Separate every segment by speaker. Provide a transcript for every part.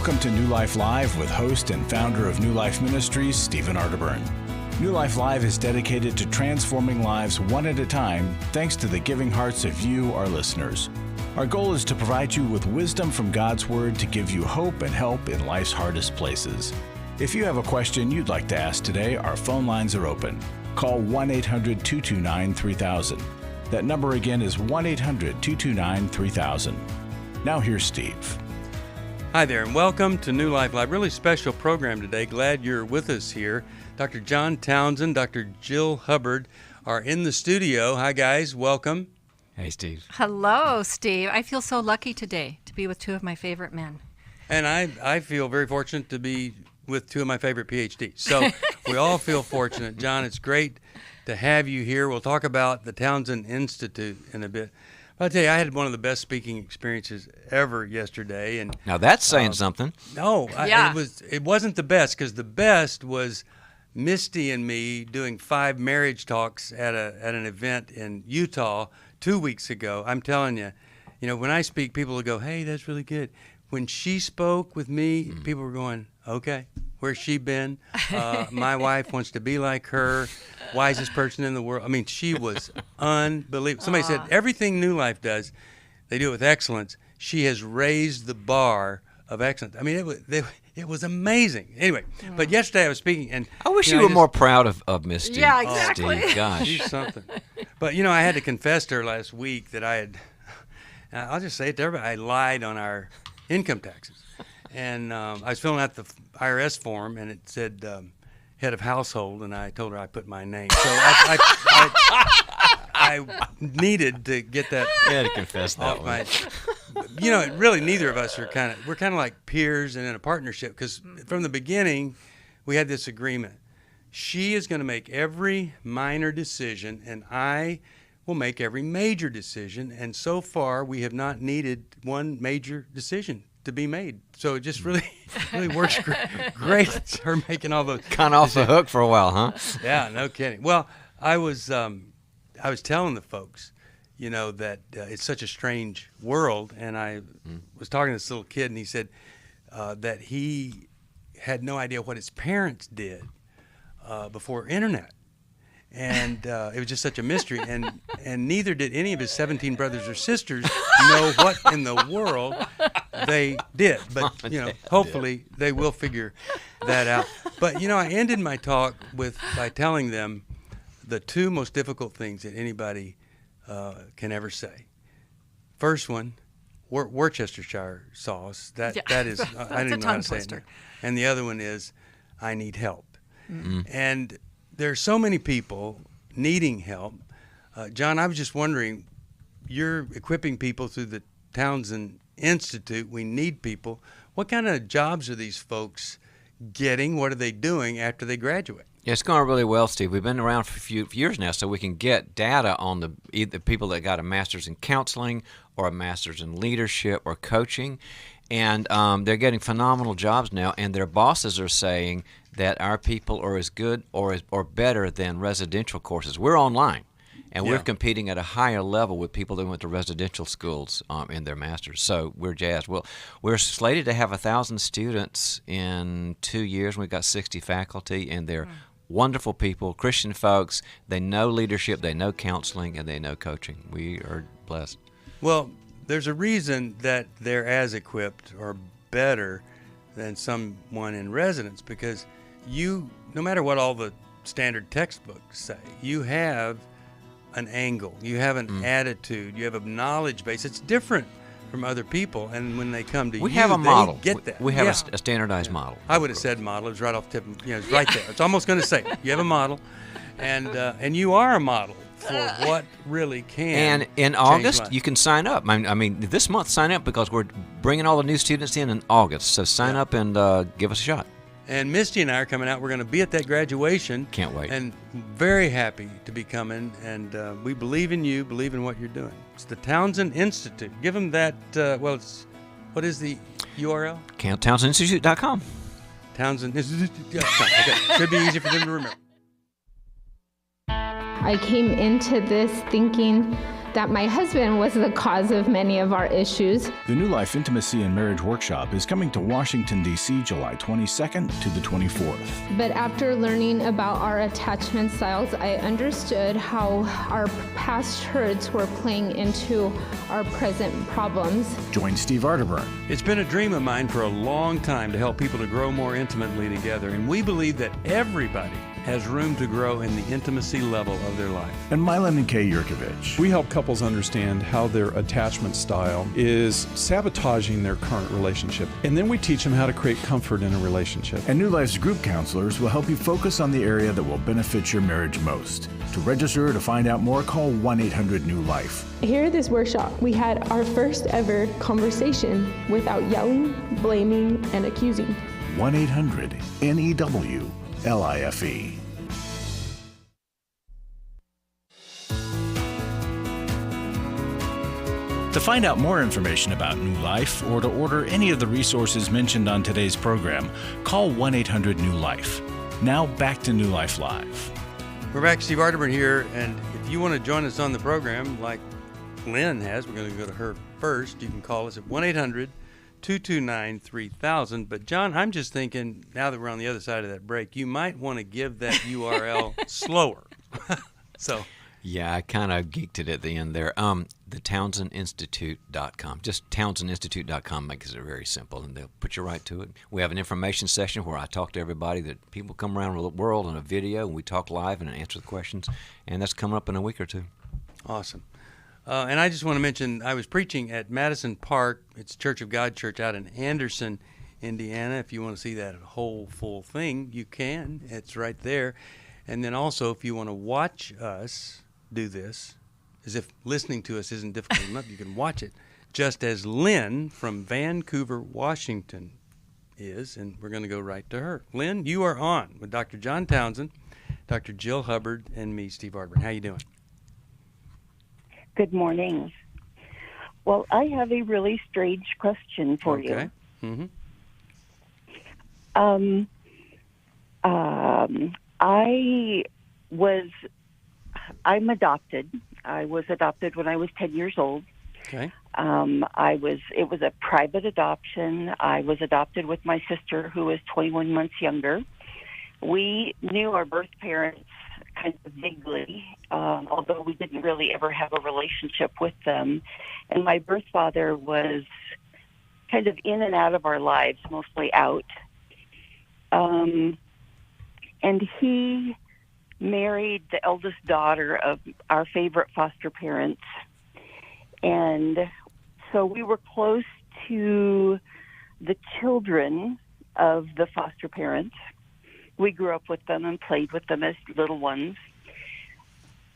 Speaker 1: Welcome to New Life Live with host and founder of New Life Ministries, Stephen Arterburn. New Life Live is dedicated to transforming lives one at a time, thanks to the giving hearts of you, our listeners. Our goal is to provide you with wisdom from God's Word to give you hope and help in life's hardest places. If you have a question you'd like to ask today, our phone lines are open. Call 1-800-229-3000. That number again is 1-800-229-3000. Now here's Steve.
Speaker 2: Hi there, and welcome to New Life Live. Really special program today. Glad you're with us here. Dr. John Townsend, Dr. Jill Hubbard are in the studio. Hi, guys. Welcome.
Speaker 3: Hey, Steve.
Speaker 4: Hello, Steve. I feel so lucky today to be with two of my favorite men.
Speaker 2: And I feel very fortunate to be with two of my favorite PhDs. So we all feel fortunate. John, it's great to have you here. We'll talk about the Townsend Institute in a bit. I'll tell you, I had one of the best speaking experiences ever yesterday, and
Speaker 3: now that's saying something.
Speaker 2: No,
Speaker 4: yeah.
Speaker 2: It wasn't the best, because the best was Misty and me doing 5 marriage talks at an event in Utah 2 weeks ago. I'm telling you, when I speak, people will go, "Hey, that's really good." When she spoke with me, people were going, "Okay, where's she been? My wife wants to be like her. Wisest person in the world." I mean, she was unbelievable. Somebody said everything New Life does, they do it with excellence. She has raised the bar of excellence. I mean, it was amazing. Anyway, but yesterday I was speaking, and
Speaker 3: I wish you were more proud of Misty.
Speaker 4: Yeah, exactly.
Speaker 3: Steve. Gosh,
Speaker 2: she's something. But I had to confess to her last week that I'll just say it to everybody, I lied on our income taxes. And I was filling out the IRS form, and it said head of household, and I told her I put my name. So I needed to get that.
Speaker 3: You had to confess that one.
Speaker 2: Really, neither of us we're kind of like peers and in a partnership, because from the beginning we had this agreement. She is going to make every minor decision, and I will make every major decision. And so far, we have not needed one major decision to be made. So it just really works great. It's her making all those
Speaker 3: kind of off the hook for a while, huh?
Speaker 2: Yeah, no kidding. Well, I was telling the folks, that it's such a strange world, and I was talking to this little kid, and he said that he had no idea what his parents did before internet. And it was just such a mystery, and neither did any of his 17 brothers or sisters know what in the world they did. But hopefully they will figure that out. But I ended my talk by telling them the 2 most difficult things that anybody can ever say. First one, Worcestershire sauce. That is I didn't know how to say it. And the other one is, I need help. Mm-hmm. And there are so many people needing help. John, I was just wondering, you're equipping people through the Townsend Institute. We need people. What kind of jobs are these folks getting? What are they doing after they graduate?
Speaker 3: Yeah, it's going really well, Steve. We've been around for a few years now, so we can get data on either people that got a master's in counseling or a master's in leadership or coaching. And they're getting phenomenal jobs now, and their bosses are saying that our people are as good or better than residential courses. We're online, and we're competing at a higher level with people that went to residential schools in their masters. So we're jazzed. Well, we're slated to have 1,000 students in 2 years. We've got 60 faculty, and they're wonderful people, Christian folks. They know leadership, they know counseling, and they know coaching. We are blessed.
Speaker 2: Well, there's a reason that they're as equipped or better than someone in residence, because no matter what all the standard textbooks say, you have an angle, you have an attitude, you have a knowledge base. It's different from other people, and when they come to
Speaker 3: we have a model.
Speaker 2: They get that.
Speaker 3: We have a standardized model.
Speaker 2: I would have said model. It was right off the tip. It's right there. It's almost going to say it. You have a model, and you are a model for what really can.
Speaker 3: And in August, you can sign up. I mean, this month, sign up, because we're bringing all the new students in August. So sign up and give us a shot.
Speaker 2: And Misty and I are coming out. We're going to be at that graduation.
Speaker 3: Can't wait.
Speaker 2: And very happy to be coming. And we believe in you, believe in what you're doing. It's the Townsend Institute. Give them that, what is the URL?
Speaker 3: TownsendInstitute.com.
Speaker 2: TownsendInstitute.com. Okay. Should be easy for them to remember.
Speaker 5: I came into this thinking that my husband was the cause of many of our issues.
Speaker 1: The New Life Intimacy and Marriage Workshop is coming to Washington, D.C. July 22nd to the 24th.
Speaker 5: But after learning about our attachment styles, I understood how our past hurts were playing into our present problems.
Speaker 1: Join Steve Arterburn.
Speaker 2: It's been a dream of mine for a long time to help people to grow more intimately together, and we believe that everybody has room to grow in the intimacy level of their life.
Speaker 1: And Milan and Kay Yurkovich.
Speaker 6: We help couples understand how their attachment style is sabotaging their current relationship. And then we teach them how to create comfort in a relationship.
Speaker 1: And New Life's group counselors will help you focus on the area that will benefit your marriage most. To register or to find out more, call 1-800-NEW-LIFE.
Speaker 7: Here at this workshop, we had our first ever conversation without yelling, blaming, and accusing.
Speaker 1: 1-800-NEW-LIFE. To find out more information about New Life or to order any of the resources mentioned on today's program, call 1-800-NEW-LIFE. Now back to New Life Live.
Speaker 2: We're back, Steve Arterburn here, and if you want to join us on the program like Lynn has, we're going to go to her first. You can call us at 1-800-229-3000. But John, I'm just thinking, now that we're on the other side of that break, you might want to give that URL slower. So...
Speaker 3: Yeah, I kind of geeked it at the end there. The TownsendInstitute.com. Just TownsendInstitute.com makes it very simple, and they'll put you right to it. We have an information session where I talk to everybody that people come around the world on a video, and we talk live and answer the questions, and that's coming up in a week or two.
Speaker 2: Awesome. And I just want to mention, I was preaching at Madison Park. It's Church of God Church out in Anderson, Indiana. If you want to see that whole full thing, you can. It's right there. And then also, if you want to watch us do this, as if listening to us isn't difficult enough, you can watch it just as Lynn from Vancouver, Washington is, and we're going to go right to her. Lynn, you are on with Dr. John Townsend, Dr. Jill Hubbard, and me, Steve Arterburn. How you doing?
Speaker 8: Good morning. Well, I have a really strange question for you.
Speaker 2: Okay. Mm-hmm.
Speaker 8: I'm adopted. I was adopted when I was 10 years old.
Speaker 2: Okay.
Speaker 8: It was a private adoption. I was adopted with my sister, who was 21 months younger. We knew our birth parents kind of vaguely, although we didn't really ever have a relationship with them. And my birth father was kind of in and out of our lives, mostly out. And he married the eldest daughter of our favorite foster parents. And so we were close to the children of the foster parents. We grew up with them and played with them as little ones.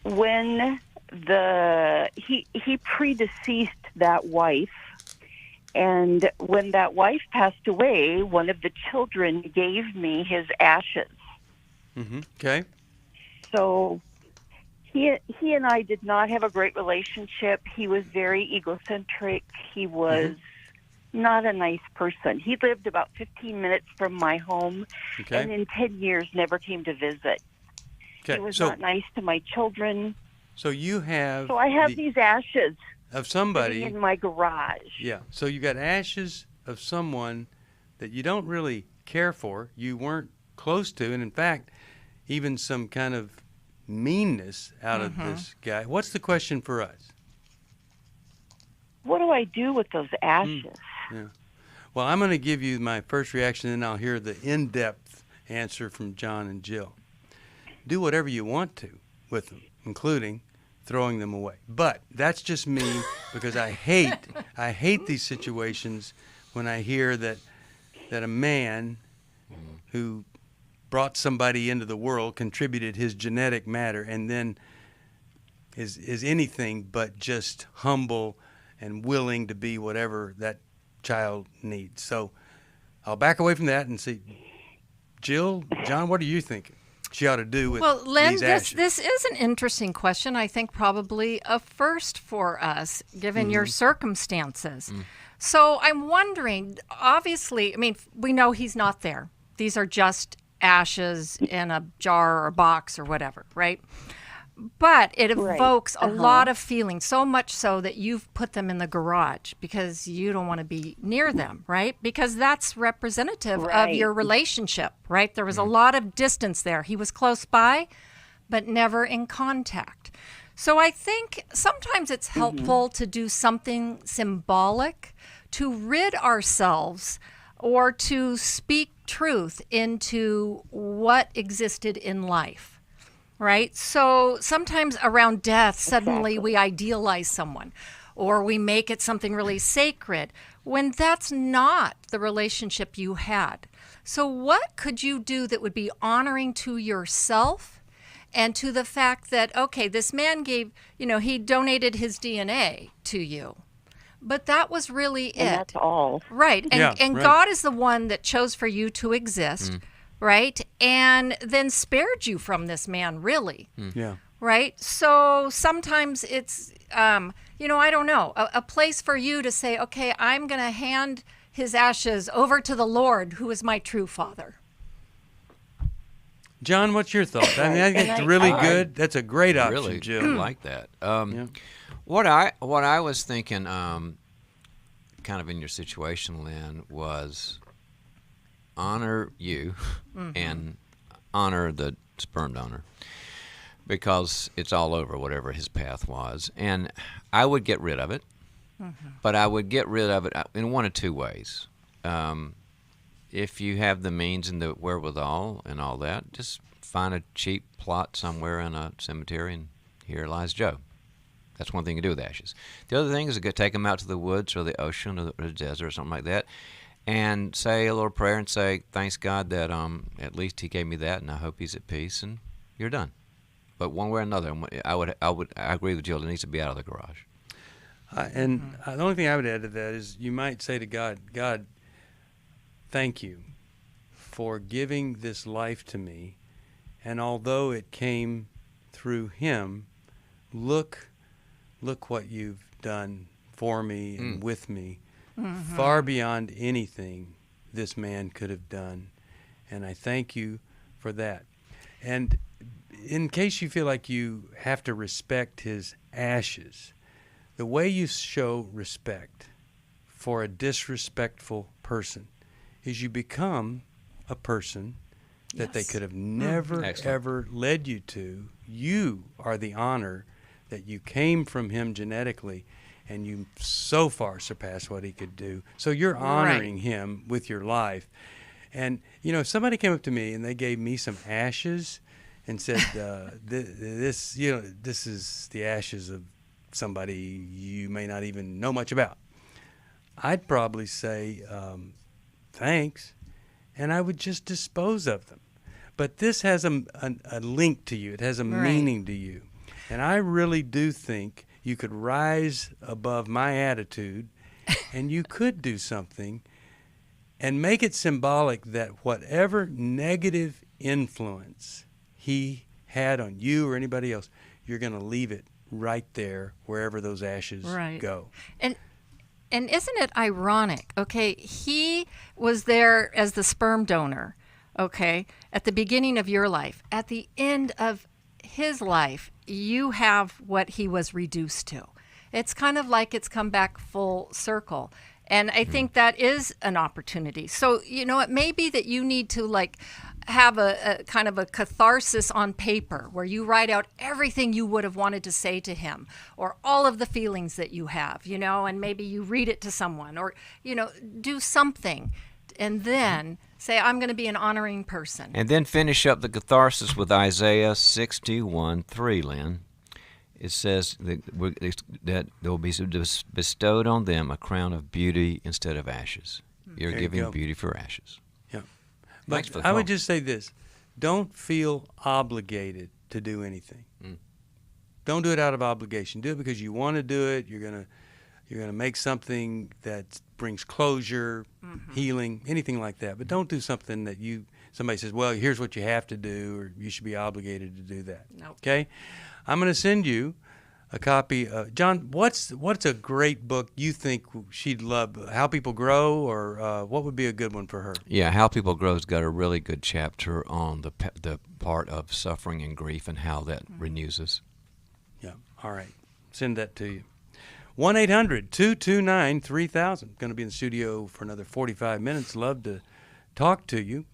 Speaker 8: When he predeceased that wife, and when that wife passed away, one of the children gave me his ashes.
Speaker 2: Mm-hmm. Okay.
Speaker 8: So he and I did not have a great relationship. He was very egocentric. He was not a nice person. He lived about 15 minutes from my home, and in 10 years never came to visit. Okay. He was not nice to my children.
Speaker 2: So you have...
Speaker 8: So I have these ashes
Speaker 2: of somebody
Speaker 8: in my garage.
Speaker 2: Yeah. So you got ashes of someone that you don't really care for, you weren't close to, and in fact, even some kind of meanness out of this guy. What's the question for us?
Speaker 8: What do I do with those ashes?
Speaker 2: Yeah. Well, I'm going to give you my first reaction, and I'll hear the in-depth answer from John and Jill. Do whatever you want to with them, including throwing them away. But that's just me, because I hate these situations when I hear that a man who brought somebody into the world, contributed his genetic matter, and then is anything but just humble and willing to be whatever that child needs. So I'll back away from that and see. Jill, John, what are you thinking she ought to do with
Speaker 4: Lynn,
Speaker 2: these ashes?
Speaker 4: this is an interesting question. I think probably a first for us, given your circumstances. So I'm wondering, obviously, I mean, we know he's not there. These are just ashes in a jar or a box or whatever, right? But it
Speaker 8: Right.
Speaker 4: evokes a lot of feelings, so much so that you've put them in the garage because you don't want to be near them, right? Because that's representative of
Speaker 8: Right.
Speaker 4: your relationship, right? There was a lot of distance there. He was close by, but never in contact. So I think sometimes it's helpful to do something symbolic to rid ourselves or to speak truth into what existed in life. Right? So sometimes around death, suddenly we idealize someone or we make it something really sacred when that's not the relationship you had. So what could you do that would be honoring to yourself and to the fact that, okay, this man gave, he donated his DNA to you. But that was really it.
Speaker 8: And that's all.
Speaker 4: Right. And,
Speaker 2: Yeah,
Speaker 4: and
Speaker 2: right.
Speaker 4: God is the one that chose for you to exist. Right? And then spared you from this man, really.
Speaker 2: Yeah.
Speaker 4: Right? So sometimes it's, I don't know, a place for you to say, okay, I'm going to hand his ashes over to the Lord, who is my true father.
Speaker 2: John, what's your thought? I mean, I think it's really good. That's a great option,
Speaker 3: Really
Speaker 2: Jill.
Speaker 3: like that.
Speaker 2: Yeah.
Speaker 3: What I was thinking, kind of in your situation, Lynn, was honor you and honor the sperm donor because it's all over whatever his path was. And I would get rid of it, but I would get rid of it in one of two ways. If you have the means and the wherewithal and all that, just find a cheap plot somewhere in a cemetery and here lies Joe. That's one thing to do with ashes. The other thing is to go take them out to the woods or the ocean or the desert or something like that, and say a little prayer and say, thanks God that at least he gave me that, and I hope he's at peace, and you're done. But one way or another, I agree with Jill. It needs to be out of the garage.
Speaker 2: The only thing I would add to that is you might say to God, God, thank you for giving this life to me, and although it came through him, look what you've done for me and with me. Far beyond anything this man could have done. And I thank you for that. And in case you feel like you have to respect his ashes, the way you show respect for a disrespectful person is you become a person that they could have never, ever led you to. You are the honor that you came from him genetically, and you so far surpass what he could do. So you're honoring him with your life. And, if somebody came up to me and they gave me some ashes and said, this is the ashes of somebody you may not even know much about, I'd probably say, thanks, and I would just dispose of them. But this has a link to you. It has a meaning to you. And I really do think you could rise above my attitude and you could do something and make it symbolic that whatever negative influence he had on you or anybody else, you're going to leave it right there wherever those ashes go.
Speaker 4: And isn't it ironic? Okay, he was there as the sperm donor, okay, at the beginning of your life. At the end of his life, you have what he was reduced to. It's kind of like it's come back full circle. And I think that is an opportunity. So, it may be that you need to have a kind of a catharsis on paper where you write out everything you would have wanted to say to him or all of the feelings that you have, and maybe you read it to someone or, do something and then say, I'm going to be an honoring person.
Speaker 3: And then finish up the catharsis with Isaiah 61:3, Lynn. It says that there will be bestowed on them a crown of beauty instead of ashes. You're giving beauty for ashes.
Speaker 2: Yeah.
Speaker 3: Thanks
Speaker 2: But
Speaker 3: for the
Speaker 2: I
Speaker 3: call.
Speaker 2: would just say this. Don't feel obligated to do anything. Don't do it out of obligation. Do it because you want to do it. You're gonna make something that brings closure, healing, anything like that. But don't do something that somebody says, well, here's what you have to do, or you should be obligated to do that.
Speaker 4: Nope.
Speaker 2: Okay? I'm going to send you a copy. John, what's a great book you think she'd love? How People Grow, or what would be a good one for her?
Speaker 3: Yeah, How People Grow's got a really good chapter on the part of suffering and grief and how that renews us.
Speaker 2: Yeah, all right. Send that to you. 1-800-229-3000. Going to be in the studio for another 45 minutes. Love to talk to you.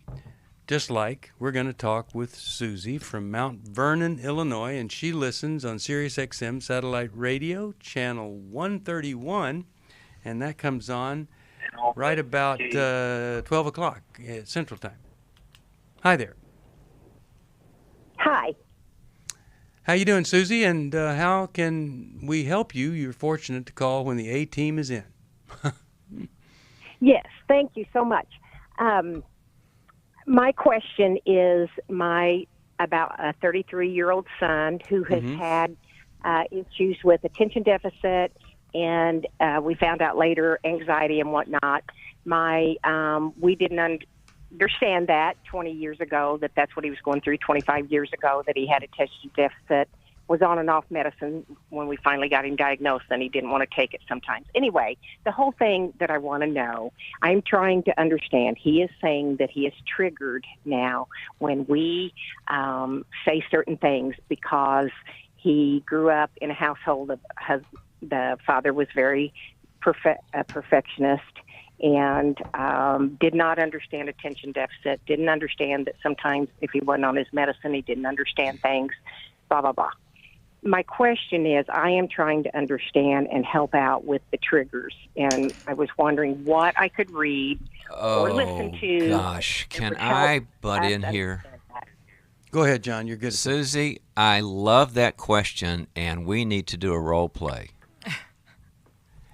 Speaker 2: Just like we're going to talk with Susie from Mount Vernon, Illinois, and she listens on Sirius XM Satellite Radio, channel 131, and that comes on right about 12 o'clock Central Time. Hi there.
Speaker 9: Hi.
Speaker 2: How you doing, Susie, and how can we help you? You're fortunate to call when the A-team is in.
Speaker 9: Yes, thank you so much. My question is about a 33-year-old son who has had issues with attention deficit, and we found out later anxiety and whatnot. We didn't understand that 20 years ago, that's what he was going through 25 years ago, that he had attention deficit, was on and off medicine when we finally got him diagnosed, and he didn't want to take it sometimes. Anyway, the whole thing that I want to know, I'm trying to understand. He is saying that he is triggered now when we say certain things because he grew up in a household of the father was very perfectionist and did not understand attention deficit, didn't understand that sometimes if he wasn't on his medicine, he didn't understand things, blah, blah, blah. My question is, I am trying to understand and help out with the triggers, and I was wondering what I could read or listen to.
Speaker 3: Oh, gosh. Can I butt in here?
Speaker 2: Go ahead, John. You're good.
Speaker 3: Susie, I love that question, and we need to do a role play. And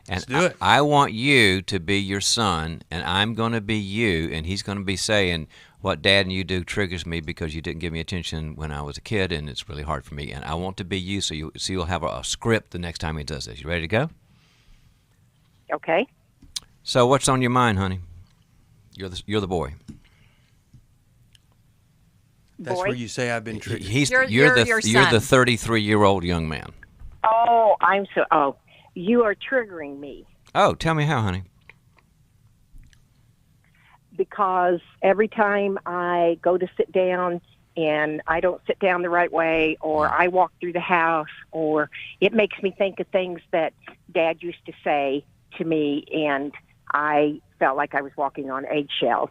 Speaker 2: Let's do it.
Speaker 3: I want you to be your son, and I'm going to be you, and he's going to be saying, what Dad and you do triggers me because you didn't give me attention when I was a kid, and it's really hard for me. And I want to be you, so you'll have a script the next time he does this. You ready to go?
Speaker 9: Okay.
Speaker 3: So what's on your mind, honey? You're the boy.
Speaker 2: That's where you say I've been triggered.
Speaker 4: You're
Speaker 3: the
Speaker 4: your son.
Speaker 3: You're the 33-year-old young man.
Speaker 9: Oh, you are triggering me.
Speaker 3: Oh, tell me how, honey.
Speaker 9: Because every time I go to sit down and I don't sit down the right way, or I walk through the house, or it makes me think of things that Dad used to say to me, and I felt like I was walking on eggshells.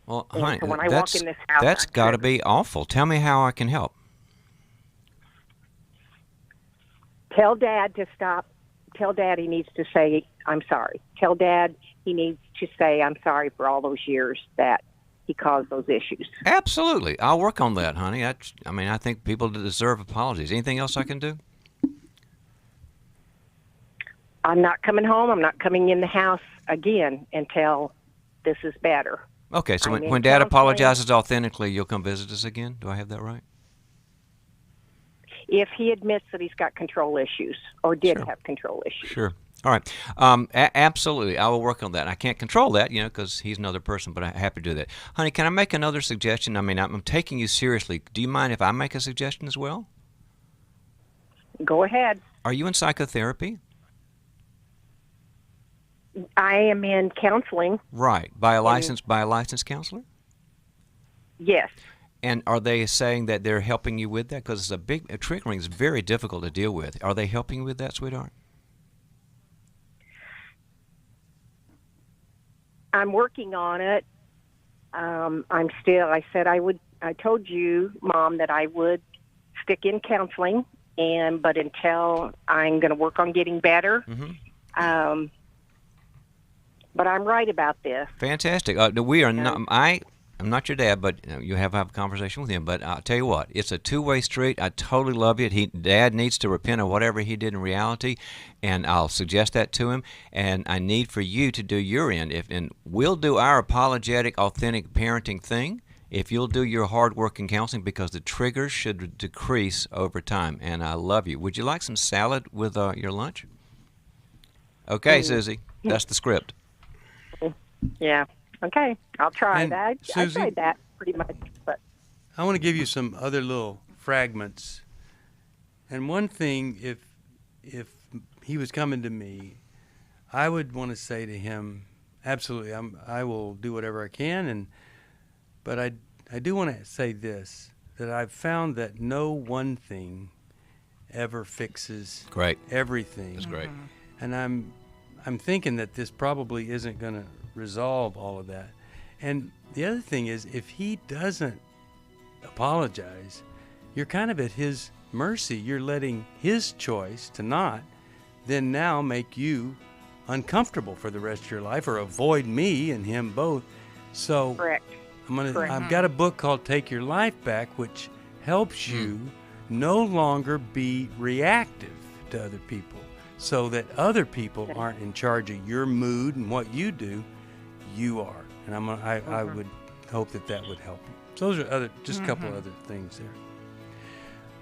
Speaker 3: Well,
Speaker 9: And
Speaker 3: honey,
Speaker 9: so when I walk in this house,
Speaker 3: that's
Speaker 9: I'm
Speaker 3: got to
Speaker 9: triggered.
Speaker 3: be awful. Tell me how I can help.
Speaker 9: Tell Dad to stop. Tell Dad he needs to say, I'm sorry. Tell Dad he needs to say, I'm sorry for all those years that he caused those issues.
Speaker 3: Absolutely. I'll work on that, honey. I think people deserve apologies. Anything else I can do?
Speaker 9: I'm not coming home. I'm not coming in the house again until this is better.
Speaker 3: Okay, so
Speaker 9: I'm in
Speaker 3: when Dad
Speaker 9: counseling.
Speaker 3: apologizes authentically, you'll come visit us again? Do I have that right?
Speaker 9: If he admits that he's got control issues or did
Speaker 3: Sure.
Speaker 9: have control issues.
Speaker 3: Sure. All right. Absolutely. I will work on that. I can't control that, because he's another person, but I'm happy to do that. Honey, can I make another suggestion? I'm taking you seriously. Do you mind if I make a suggestion as well?
Speaker 9: Go ahead.
Speaker 3: Are you in psychotherapy?
Speaker 9: I am in counseling.
Speaker 3: Right. By a licensed counselor?
Speaker 9: Yes.
Speaker 3: And are they saying that they're helping you with that? Because triggering is very difficult to deal with. Are they helping you with that, sweetheart?
Speaker 9: I'm working on it. I told you, Mom, that I would stick in counseling, but until I'm going to work on getting better.
Speaker 3: Mm-hmm.
Speaker 9: But I'm right about this.
Speaker 3: Fantastic. We are not. I'm not your dad, but you have a conversation with him. But I'll tell you what, it's a two-way street. I totally love it. Dad needs to repent of whatever he did in reality, and I'll suggest that to him. And I need for you to do your end. And we'll do our apologetic, authentic parenting thing if you'll do your hard work in counseling, because the triggers should decrease over time. And I love you. Would you like some salad with your lunch? Okay, Susie, that's the script.
Speaker 9: Yeah. Okay. I'll try
Speaker 2: And
Speaker 9: that. I
Speaker 2: Susie-
Speaker 9: tried that pretty much. But
Speaker 2: I want to give you some other little fragments. And one thing, if if he was coming to me, I would want to say to him, absolutely, I will do whatever I can, but I do want to say this, that I've found that no one thing ever fixes everything.
Speaker 3: That's great.
Speaker 2: And I'm thinking that this probably isn't going to resolve all of that. And the other thing is, if he doesn't apologize, you're kind of at his mercy. You're letting his choice to not then now make you uncomfortable for the rest of your life, or avoid me and him both. So
Speaker 9: Correct.
Speaker 2: I've got a book called Take Your Life Back, which helps you no longer be reactive to other people, so that other people aren't in charge of your mood and what you do. You are. And I would hope that would help you. So those are just a couple of other things there.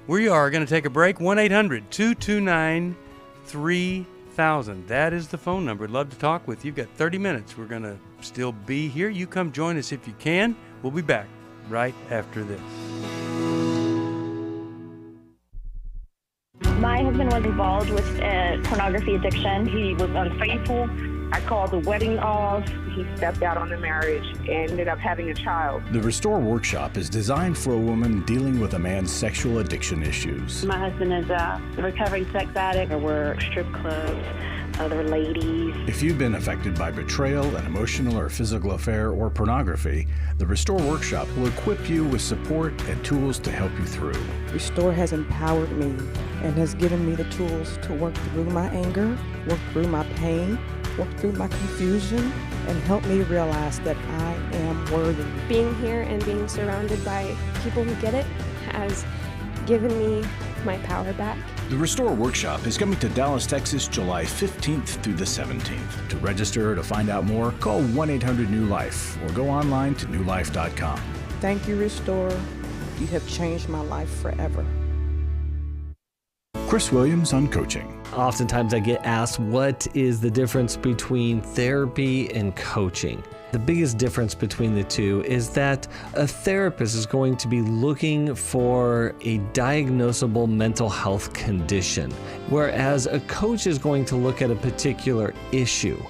Speaker 2: We are going to take a break. 1-800-229-3000. That is the phone number. I'd love to talk with you. You've got 30 minutes. We're going to still be here. You come join us if you can. We'll be back right after this.
Speaker 10: My husband was involved with pornography addiction. He was unfaithful. I called the wedding off. He stepped out on the marriage and ended up having a child.
Speaker 1: The Restore Workshop is designed for a woman dealing with a man's sexual addiction issues.
Speaker 10: My husband is a recovering sex addict. There were strip clubs, other ladies.
Speaker 1: If you've been affected by betrayal, an emotional or physical affair, or pornography, the Restore Workshop will equip you with support and tools to help you through.
Speaker 11: Restore has empowered me and has given me the tools to work through my anger, work through my pain, work through my confusion, and help me realize that I am worthy.
Speaker 12: Being here and being surrounded by people who get it has given me my power back.
Speaker 1: The Restore Workshop is coming to Dallas, Texas, July 15th through the 17th. To register or to find out more, call 1-800-NEW-LIFE or go online to newlife.com.
Speaker 11: Thank you, Restore. You have changed my life forever.
Speaker 1: Chris Williams on coaching.
Speaker 13: Oftentimes I get asked, what is the difference between therapy and coaching? The biggest difference between the two is that a therapist is going to be looking for a diagnosable mental health condition, whereas a coach is going to look at a particular issue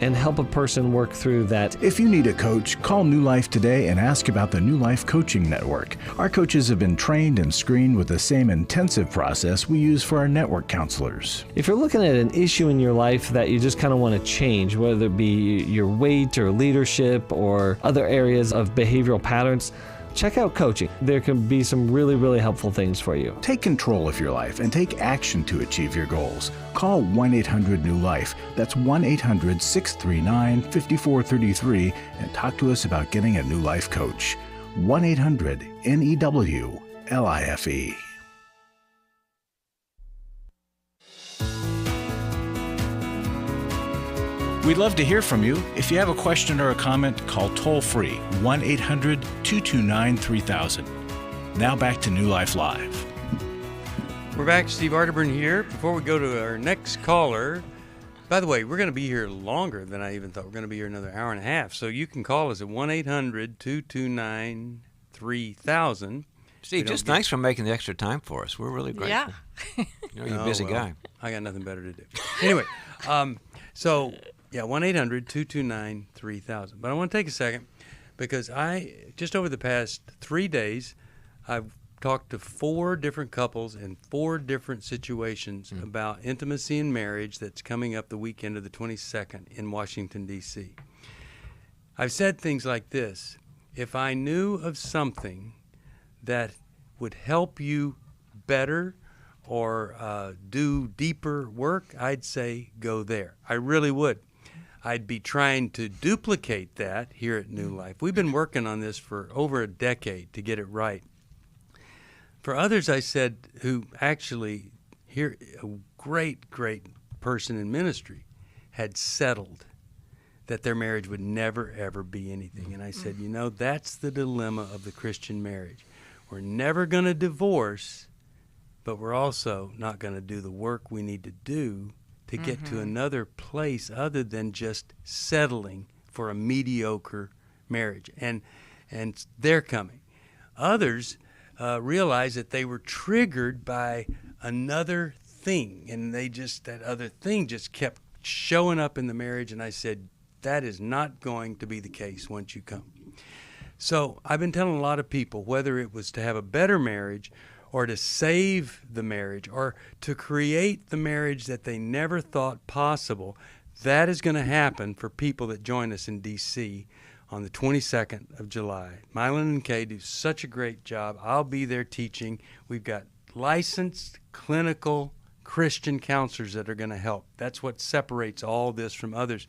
Speaker 13: and help a person work through that.
Speaker 1: If you need a coach, call New Life today and ask about the New Life Coaching Network. Our coaches have been trained and screened with the same intensive process we use for our network counselors.
Speaker 13: If you're looking at an issue in your life that you just kind of want to change, whether it be your weight or leadership or other areas of behavioral patterns, check out coaching. There can be some really, really helpful things for you.
Speaker 1: Take control of your life and take action to achieve your goals. Call 1-800-NEW-LIFE. That's 1-800-639-5433 and talk to us about getting a New Life coach. 1-800-NEW-LIFE. We'd love to hear from you. If you have a question or a comment, call toll-free 1-800-229-3000. Now back to New Life Live.
Speaker 2: We're back. Steve Arterburn here. Before we go to our next caller, by the way, we're going to be here longer than I even thought. We're going to be here another hour and a half. So you can call us at 1-800-229-3000.
Speaker 3: Steve, just thanks for making the extra time for us. We're really grateful.
Speaker 4: Yeah.
Speaker 3: You're a busy guy.
Speaker 2: I got nothing better to do. Anyway, so... yeah, 1-800-229-3000. But I want to take a second because just over the past 3 days, I've talked to 4 different couples in 4 different situations about intimacy in marriage that's coming up the weekend of the 22nd in Washington, D.C. I've said things like this: if I knew of something that would help you better or do deeper work, I'd say go there. I really would. I'd be trying to duplicate that here at New Life. We've been working on this for over a decade to get it right. For others, I said, who actually, here, a great, great person in ministry had settled that their marriage would never, ever be anything. And I said, that's the dilemma of the Christian marriage. We're never going to divorce, but we're also not going to do the work we need to do to get to another place other than just settling for a mediocre marriage. And they're coming. Others realized that they were triggered by another thing, and that other thing just kept showing up in the marriage, and I said, that is not going to be the case once you come. So I've been telling a lot of people, whether it was to have a better marriage or to save the marriage or to create the marriage that they never thought possible, that is going to happen for people that join us in D.C. on the 22nd of July. Mylan and Kay do such a great job. I'll be there teaching. We've got licensed clinical Christian counselors that are going to help. That's what separates all this from others.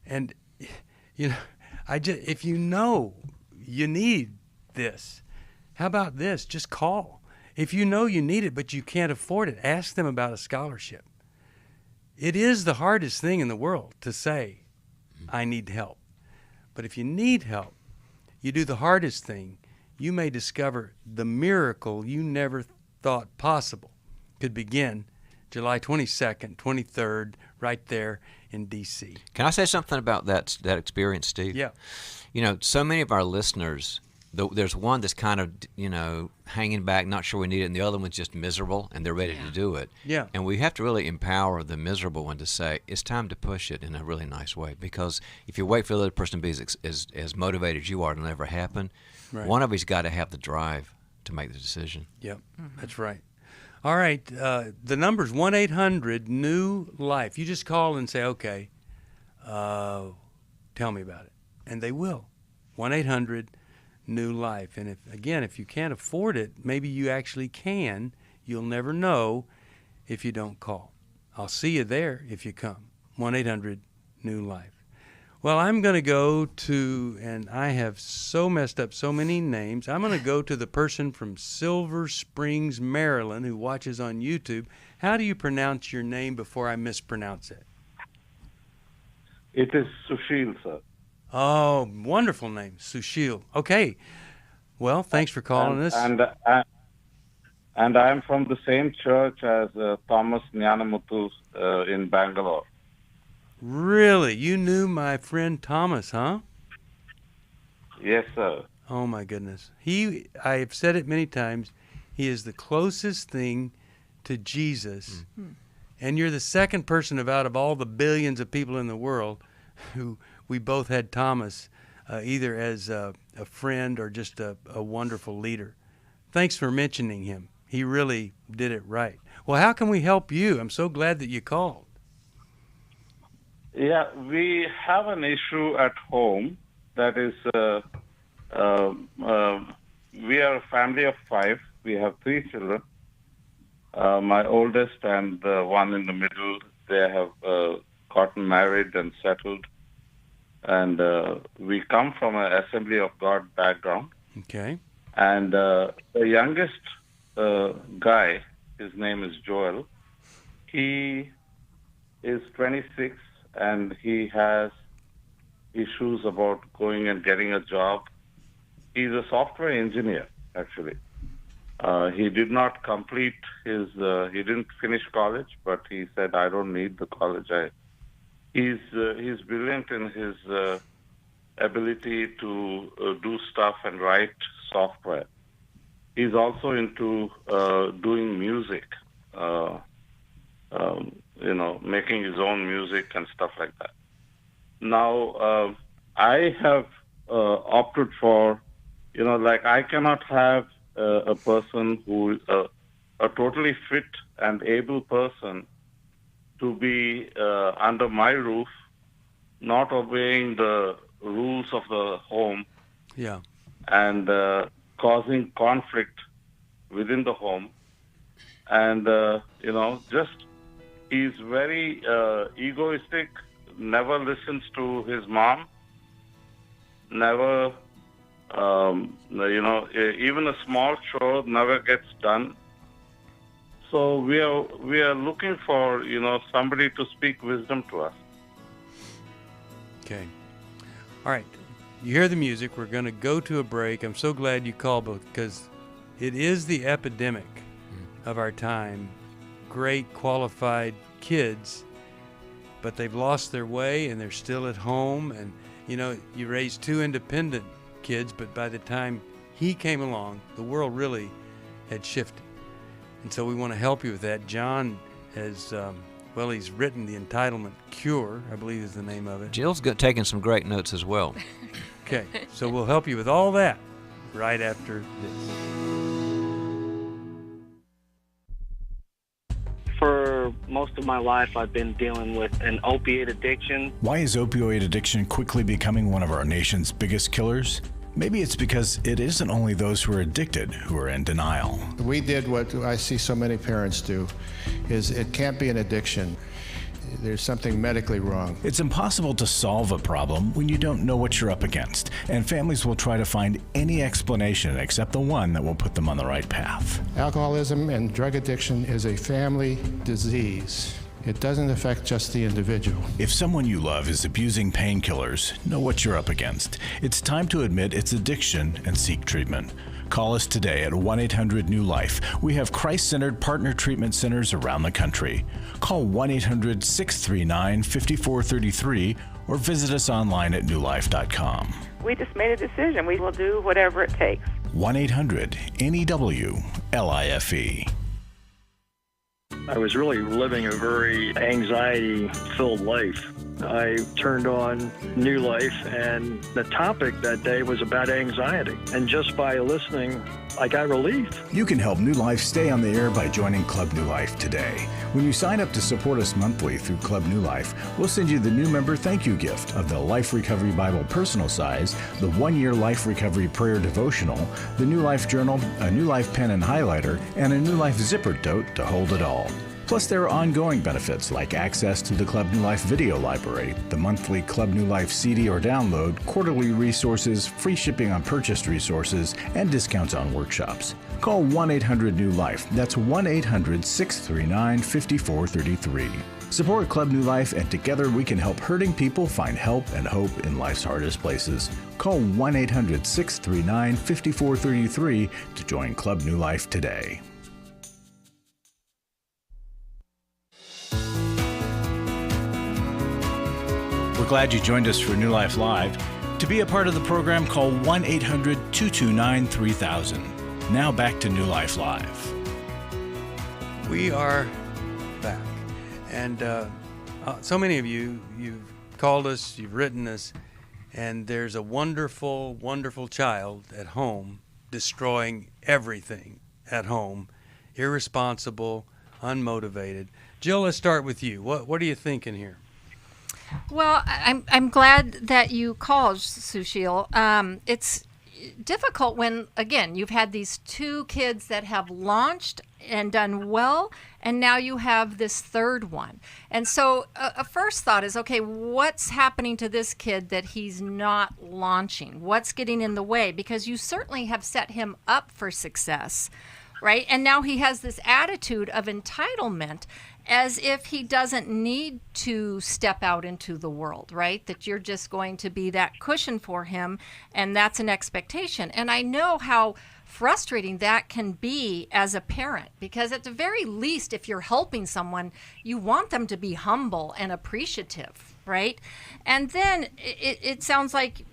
Speaker 2: And, you know, if you know you need this, how about this? Just call. If you know you need it but you can't afford it, ask them about a scholarship. It is the hardest thing in the world to say, I need help. But if you need help, you do the hardest thing. You may discover the miracle you never thought possible could begin July 22nd, 23rd, right there in D.C.
Speaker 3: Can I say something about that experience, Steve?
Speaker 2: Yeah.
Speaker 3: You know, so many of our listeners, there's one that's kind of, you know, hanging back, not sure we need it, and the other one's just miserable, and they're ready to do it.
Speaker 2: Yeah.
Speaker 3: And we have to really empower the miserable one to say, it's time to push it in a really nice way, because if you wait for the other person to be as motivated as you are, it'll never happen.
Speaker 2: Right.
Speaker 3: One of you's got to have the drive to make the decision.
Speaker 2: Yep, that's right. All right, the number's 1-800-NEW-LIFE. You just call and say, okay, tell me about it. And they will. 1-800-NEW-LIFE. And if you can't afford it, maybe you actually can. You'll never know if you don't call. I'll see you there if you come. 1-800-NEW-LIFE. Well, I'm going to go to, and I have so messed up so many names, I'm going to go to the person from Silver Springs, Maryland, who watches on YouTube. How do you pronounce your name before I mispronounce it?
Speaker 14: It is Sushil, sir.
Speaker 2: Oh, wonderful name, Sushil. Okay. Well, thanks for calling us.
Speaker 14: And I'm from the same church as Thomas Nyanamuthu in Bangalore.
Speaker 2: Really? You knew my friend Thomas, huh?
Speaker 14: Yes, sir.
Speaker 2: Oh, my goodness. I have said it many times, he is the closest thing to Jesus. Mm-hmm. And you're the second person out of all the billions of people in the world who we both had Thomas either as a friend or just a wonderful leader. Thanks for mentioning him. He really did it right. Well, how can we help you? I'm so glad that you called.
Speaker 14: Yeah, we have an issue at home that is, we are a family of 5. We have 3 children. My oldest and the one in the middle, they have gotten married and settled. And we come from an Assembly of God background.
Speaker 2: Okay.
Speaker 14: And the youngest guy, his name is Joel. He is 26. And he has issues about going and getting a job. He's a software engineer, actually. He did not complete he didn't finish college, but he said, I don't need the college. He's brilliant in his ability to do stuff and write software. He's also into doing music. Making his own music and stuff like that. Now, I have opted for, I cannot have a person who, a totally fit and able person to be under my roof, not obeying the rules of the home.
Speaker 2: Yeah.
Speaker 14: And causing conflict within the home. And, he's very egoistic, never listens to his mom, never, even a small chore never gets done. So we are looking for, somebody to speak wisdom to us.
Speaker 2: Okay. All right. You hear the music. We're going to go to a break. I'm so glad you called because it is the epidemic of our time. Great qualified kids, but they've lost their way and they're still at home. And you raised 2 independent kids, but by the time he came along, the world really had shifted. And so we want to help you with that. John has, he's written The Entitlement Cure, I believe is the name of it.
Speaker 3: Jill's taking some great notes as well.
Speaker 2: Okay, so we'll help you with all that right after this.
Speaker 15: For most of my life, I've been dealing with an opiate addiction.
Speaker 1: Why is opioid addiction quickly becoming one of our nation's biggest killers? Maybe it's because it isn't only those who are addicted who are in denial.
Speaker 16: We did what I see so many parents do, is it can't be an addiction. There's something medically wrong.
Speaker 1: It's impossible to solve a problem when you don't know what you're up against, and families will try to find any explanation except the one that will put them on the right path.
Speaker 16: Alcoholism and drug addiction is a family disease. It doesn't affect just the individual.
Speaker 1: If someone you love is abusing painkillers, know what you're up against. It's time to admit it's addiction and seek treatment. Call us today at 1-800-NEW-LIFE. We have Christ-centered partner treatment centers around the country. Call 1-800-639-5433 or visit us online at newlife.com.
Speaker 17: We just made a decision. We will do whatever it takes.
Speaker 1: 1-800-NEW-LIFE.
Speaker 18: I was really living a very anxiety-filled life. I turned on New Life, and the topic that day was about anxiety. And just by listening, I got relief.
Speaker 1: You can help New Life stay on the air by joining Club New Life today. When you sign up to support us monthly through Club New Life, we'll send you the new member thank you gift of the Life Recovery Bible personal size, the 1-year Life Recovery Prayer Devotional, the New Life Journal, a New Life pen and highlighter, and a New Life zipper tote to hold it all. Plus, there are ongoing benefits like access to the Club New Life video library, the monthly Club New Life CD or download, quarterly resources, free shipping on purchased resources, and discounts on workshops. Call 1-800-NEW-LIFE. That's 1-800-639-5433. Support Club New Life, and together we can help hurting people find help and hope in life's hardest places. Call 1-800-639-5433 to join Club New Life today. We're glad you joined us for New Life Live. To be a part of the program, call 1-800-229-3000. Now back to New Life Live.
Speaker 2: We are back. And so many of you, you've called us, you've written us, and there's a wonderful, wonderful child at home destroying everything at home, irresponsible, unmotivated. Jill, let's start with you. What are you thinking here?
Speaker 4: Well, I'm glad that you called, Sushil. It's difficult when, again, you've had these two kids that have launched and done well, and now you have this third one. And so a first thought is, okay, what's happening to this kid that he's not launching? What's getting in the way? Because you certainly have set him up for success, right? And now he has this attitude of entitlement, as if he doesn't need to step out into the world, right? That you're just going to be that cushion for him, and that's an expectation. And I know how frustrating that can be as a parent, because at the very least, if you're helping someone, you want them to be humble and appreciative, right? And then it sounds like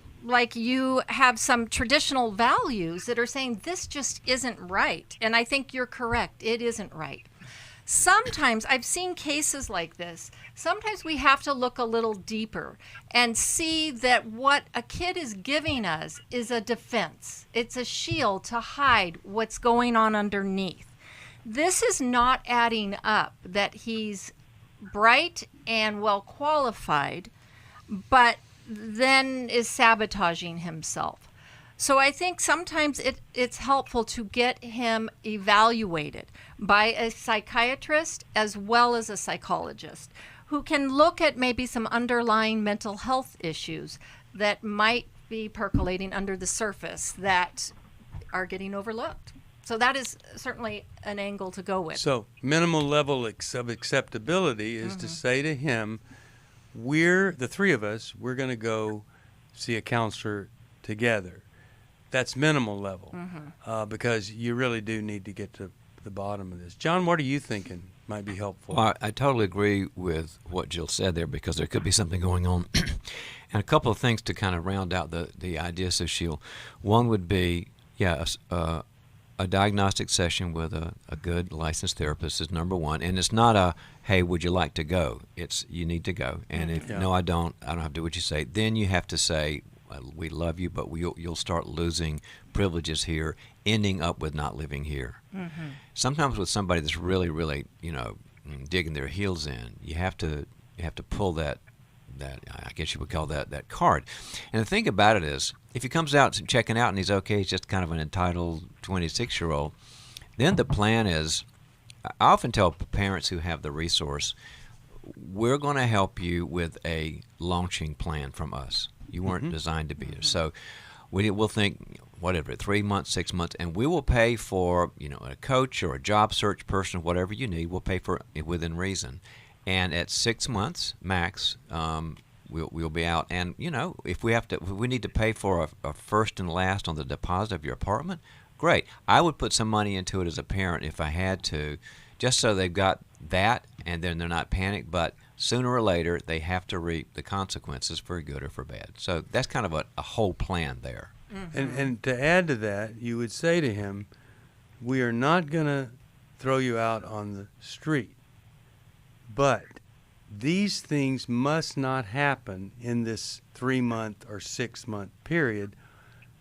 Speaker 4: you have some traditional values that are saying this just isn't right. And I think you're correct. It isn't right. Sometimes, I've seen cases like this, sometimes we have to look a little deeper and see that what a kid is giving us is a defense. It's a shield to hide what's going on underneath. This is not adding up, that he's bright and well qualified, but then is sabotaging himself. So I think sometimes it's helpful to get him evaluated by a psychiatrist as well as a psychologist who can look at maybe some underlying mental health issues that might be percolating under the surface that are getting overlooked. So that is certainly an angle to go with.
Speaker 2: So minimal level of acceptability is to say to him, the three of us, we're going to go see a counselor together. That's minimal level, because you really do need to get to the bottom of this. John, what are you thinking might be helpful?
Speaker 3: Well, I totally agree with what Jill said there, because there could be something going on. And a couple of things to kind of round out the idea, Sushil. One would be, a diagnostic session with a good licensed therapist is number one. And it's not a, hey, would you like to go? It's, you need to go. And if, no, I don't have to do what you say. Then you have to say, well, we love you, but you'll start losing privileges here, ending up with not living here. Mm-hmm. Sometimes with somebody that's really, really, digging their heels in, you have to pull that I guess you would call that card. And the thing about it is, if he comes out checking out and he's okay, he's just kind of an entitled 26-year-old, then the plan is, I often tell parents who have the resource, we're going to help you with a launching plan from us. You weren't designed to be there. So we'll think, whatever, 3 months, 6 months, and we will pay for, a coach or a job search person, whatever you need, we'll pay for it within reason. And at 6 months max, we'll be out. And if we need to pay for a first and last on the deposit of your apartment, great. I would put some money into it as a parent if I had to, just so they've got that, and then they're not panicked. But sooner or later, they have to reap the consequences for good or for bad. So that's kind of a whole plan there.
Speaker 2: Mm-hmm. And to add to that, you would say to him, we are not going to throw you out on the street. But these things must not happen in this 3-month or 6-month period,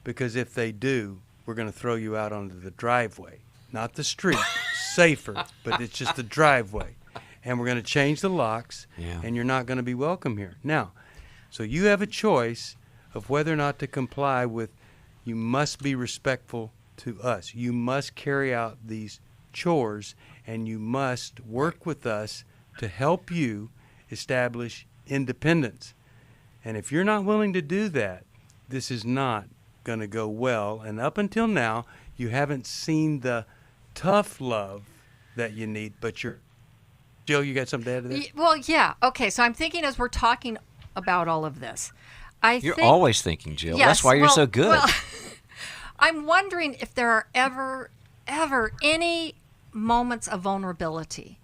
Speaker 2: because if they do, we're going to throw you out onto the driveway. Not the street, safer, but it's just the driveway. And we're going to change the locks, and you're not going to be welcome here. Now, so you have a choice of whether or not to comply with, you must be respectful to us. You must carry out these chores, and you must work with us to help you establish independence. And if you're not willing to do that, this is not going to go well. And up until now, you haven't seen the tough love that you need. But Jill, you got something to add to that?
Speaker 4: Well, yeah. Okay, so I'm thinking as we're talking about all of this,
Speaker 3: You're always thinking, Jill.
Speaker 4: Yes,
Speaker 3: that's why you're so good.
Speaker 4: Well, I'm wondering if there are ever any moments of vulnerability.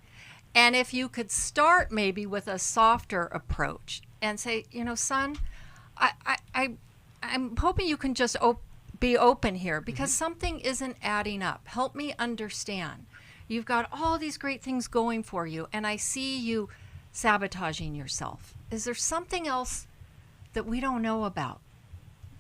Speaker 4: And if you could start maybe with a softer approach and say, son, I'm hoping you can just be open here, because something isn't adding up. Help me understand. You've got all these great things going for you, and I see you sabotaging yourself. Is there something else that we don't know about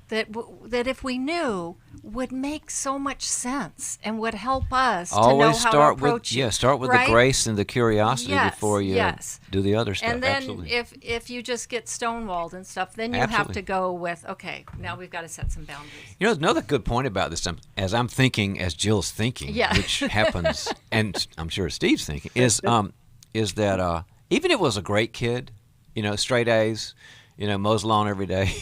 Speaker 4: that if we knew would make so much sense and would help us to know how to approach it?
Speaker 3: Start with the grace and the curiosity before you do the other stuff.
Speaker 4: And then
Speaker 3: Absolutely.
Speaker 4: if you just get stonewalled and stuff, then you have to go with, okay, now we've got to set some boundaries.
Speaker 3: Another good point about this, as I'm thinking, as Jill's thinking, which happens, and I'm sure Steve's thinking, is that even if it was a great kid, straight A's, mows the lawn every day,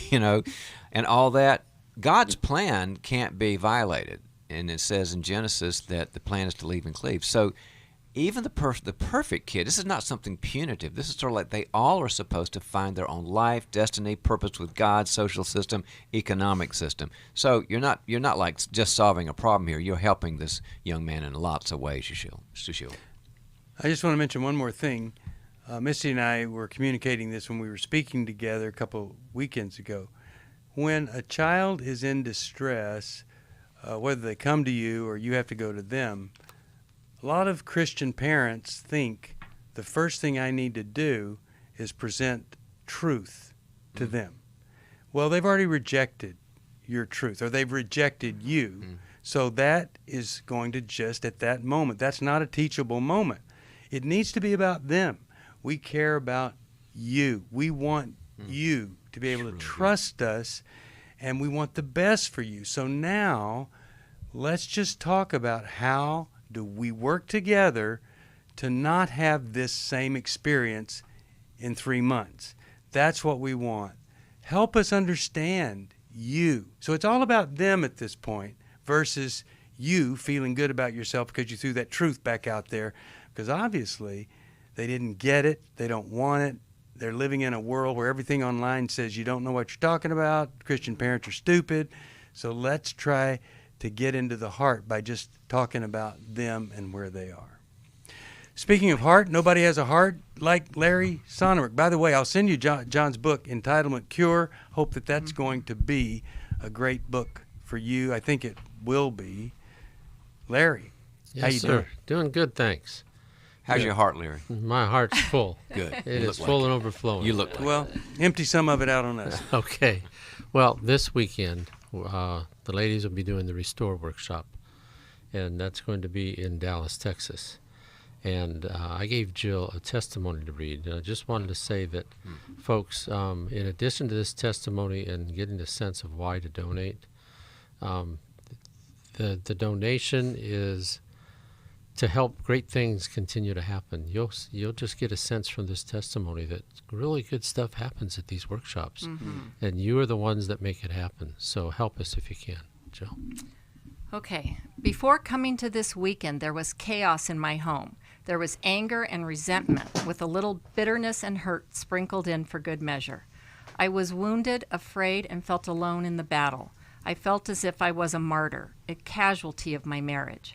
Speaker 3: and all that, God's plan can't be violated. And it says in Genesis that the plan is to leave and cleave. So even the perfect kid, this is not something punitive. This is sort of like they all are supposed to find their own life, destiny, purpose with God, social system, economic system. So you're not like just solving a problem here. You're helping this young man in lots of ways, Sushil.
Speaker 2: I just want to mention one more thing. Misty and I were communicating this when we were speaking together a couple weekends ago. When a child is in distress, whether they come to you or you have to go to them, a lot of Christian parents think the first thing I need to do is present truth to them. Well, they've already rejected your truth, or they've rejected you. So that is going to just at that moment. That's not a teachable moment. It needs to be about them. We care about you. We want you to be able to trust us, and we want the best for you. So now let's just talk about how do we work together to not have this same experience in 3 months. That's what we want. Help us understand you. So it's all about them at this point versus you feeling good about yourself because you threw that truth back out there, because obviously they didn't get it. They don't want it. They're living in a world where everything online says you don't know what you're talking about. Christian parents are stupid. So let's try to get into the heart by just talking about them and where they are. Speaking of heart, nobody has a heart like Larry Sonneberg. By the way, I'll send you John's book, Entitlement Cure. Hope that that's going to be a great book for you. I think it will be. Larry.
Speaker 19: Yes,
Speaker 2: How you
Speaker 19: sir. Doing good, thanks.
Speaker 3: How's
Speaker 2: Good.
Speaker 3: your heart, Larry?
Speaker 19: My heart's full.
Speaker 3: Good.
Speaker 19: It
Speaker 3: You
Speaker 19: is
Speaker 3: look
Speaker 19: full
Speaker 3: like
Speaker 19: and
Speaker 3: it.
Speaker 19: overflowing.
Speaker 3: You look like
Speaker 2: Well, empty some of it out on us.
Speaker 19: Okay. Well, this weekend, the ladies will be doing the Restore workshop, and that's going to be in Dallas, Texas. And I gave Jill a testimony to read. And I just wanted to say that, folks, in addition to this testimony and getting a sense of why to donate, the donation is to help great things continue to happen. You'll just get a sense from this testimony that really good stuff happens at these workshops, and you are the ones that make it happen. So help us if you can, Jill.
Speaker 4: Okay. Before coming to this weekend, there was chaos in my home. There was anger and resentment with a little bitterness and hurt sprinkled in for good measure. I was wounded, afraid, and felt alone in the battle. I felt as if I was a martyr, a casualty of my marriage.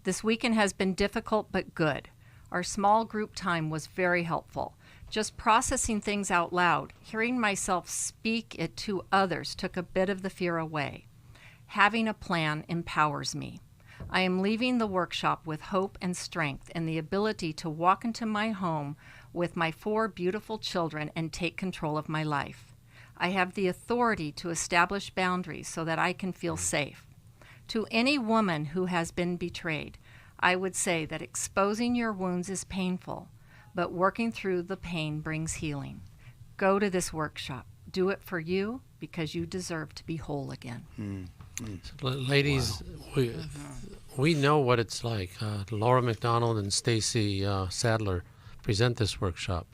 Speaker 4: This weekend has been difficult but good. Our small group time was very helpful. Just processing things out loud, hearing myself speak it to others took a bit of the fear away. Having a plan empowers me. I am leaving the workshop with hope and strength and the ability to walk into my home with my 4 beautiful children and take control of my life. I have the authority to establish boundaries so that I can feel safe. To any woman who has been betrayed, I would say that exposing your wounds is painful, but working through the pain brings healing. Go to this workshop. Do it for you because you deserve to be whole again.
Speaker 19: So, ladies, we know what it's like. Laura McDonald and Stacy Sadler present this workshop,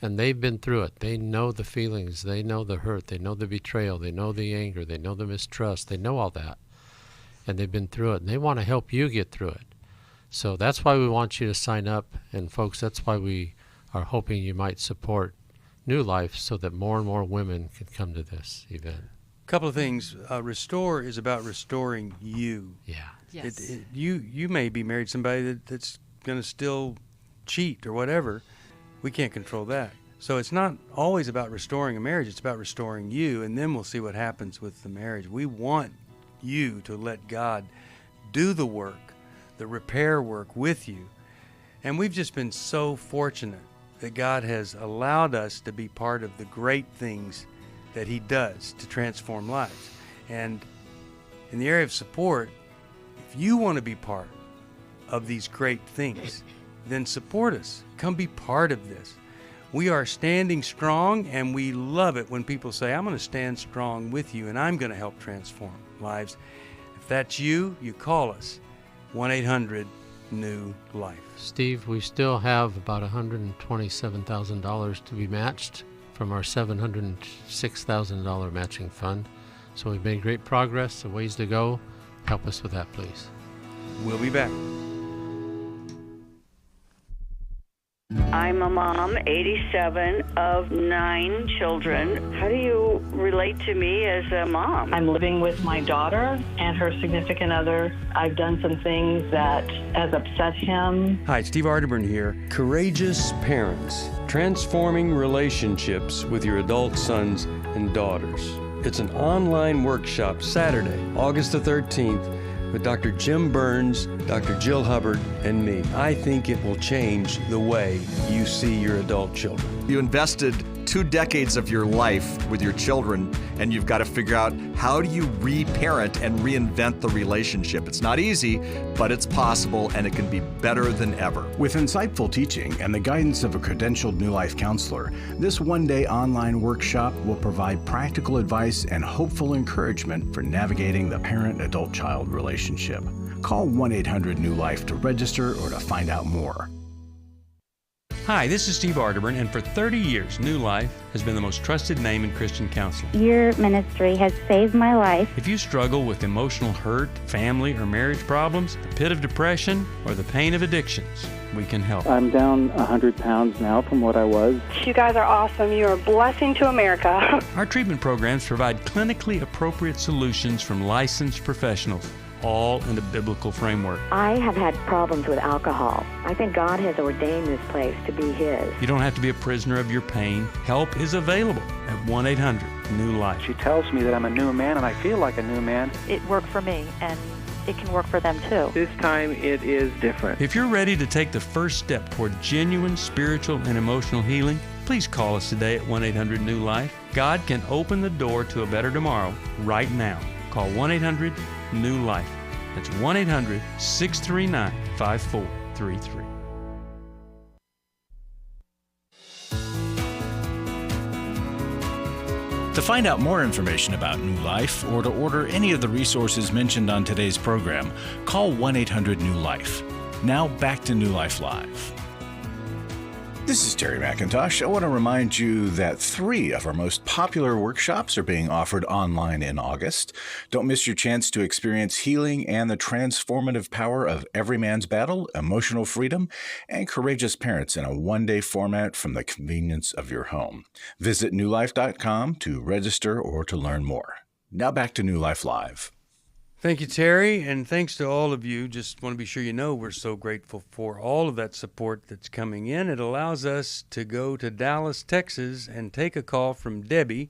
Speaker 19: and they've been through it. They know the feelings. They know the hurt. They know the betrayal. They know the anger. They know the mistrust. They know all that, and they've been through it, and they want to help you get through it. So that's why we want you to sign up, and folks, that's why we are hoping you might support New Life so that more and more women can come to this event.
Speaker 2: Couple of things. Restore is about restoring you.
Speaker 19: Yeah.
Speaker 4: Yes.
Speaker 2: You may be married to somebody that's going to still cheat or whatever. We can't control that. So it's not always about restoring a marriage. It's about restoring you, and then we'll see what happens with the marriage. We want you to let God do the work, the repair work with you. And we've just been so fortunate that God has allowed us to be part of the great things that He does to transform lives. And in the area of support, if you want to be part of these great things, then support us. Come be part of this. We are standing strong, and we love it when people say, I'm going to stand strong with you, and I'm going to help transform lives. If that's you, you call us. 1-800-NEW-LIFE.
Speaker 19: Steve, we still have about $127,000 to be matched from our $706,000 matching fund. So we've made great progress, a ways to go. Help us with that, please.
Speaker 2: We'll be back.
Speaker 20: I'm a mom, 87, of 9 children. How do you relate to me as a mom?
Speaker 10: I'm living with my daughter and her significant other. I've done some things that has upset him.
Speaker 21: Hi, Steve Arterburn here. Courageous Parents, Transforming Relationships with Your Adult Sons and Daughters. It's an online workshop Saturday, August the 13th, with Dr. Jim Burns, Dr. Jill Hubbard, and me. I think it will change the way you see your adult children.
Speaker 22: You invested 2 decades of your life with your children, and you've got to figure out how do you re-parent and reinvent the relationship. It's not easy, but it's possible, and it can be better than ever.
Speaker 1: With insightful teaching and the guidance of a credentialed New Life counselor, this one-day online workshop will provide practical advice and hopeful encouragement for navigating the parent-adult-child relationship. Call 1-800-NEW-LIFE to register or to find out more.
Speaker 21: Hi, this is Steve Arterburn, and for 30 years, New Life has been the most trusted name in Christian counseling.
Speaker 23: Your ministry has saved my life.
Speaker 21: If you struggle with emotional hurt, family or marriage problems, the pit of depression, or the pain of addictions, we can help.
Speaker 24: I'm down 100 pounds now from what I was.
Speaker 10: You guys are awesome. You're a blessing to America.
Speaker 21: Our treatment programs provide clinically appropriate solutions from licensed professionals, all in the biblical framework.
Speaker 23: I have had problems with alcohol. I think God has ordained this place to be His.
Speaker 21: You don't have to be a prisoner of your pain. Help is available at 1-800-NEW-LIFE.
Speaker 24: She tells me that I'm a new man, and I feel like a new man.
Speaker 25: It worked for me, and
Speaker 5: it can work for them too.
Speaker 15: This time it is different.
Speaker 2: If you're ready to take the first step toward genuine spiritual and emotional healing, please call us today at 1-800-NEW-LIFE. God can open the door to a better tomorrow right now. Call 1-800-NEW-LIFE. That's 1-800-639-5433.
Speaker 1: To find out more information about New Life or to order any of the resources mentioned on today's program, call 1-800-NEW-LIFE. Now back to New Life Live. This is Terry McIntosh. I want to remind you that 3 of our most popular workshops are being offered online in August. Don't miss your chance to experience healing and the transformative power of every man's battle, emotional freedom, and courageous parents in a one-day format from the convenience of your home. Visit newlife.com to register or to learn more. Now back to New Life Live.
Speaker 2: Thank you, Terry, and thanks to all of you. Just want to be sure you know we're so grateful for all of that support that's coming in. It allows us to go to Dallas, Texas, and take a call from Debbie,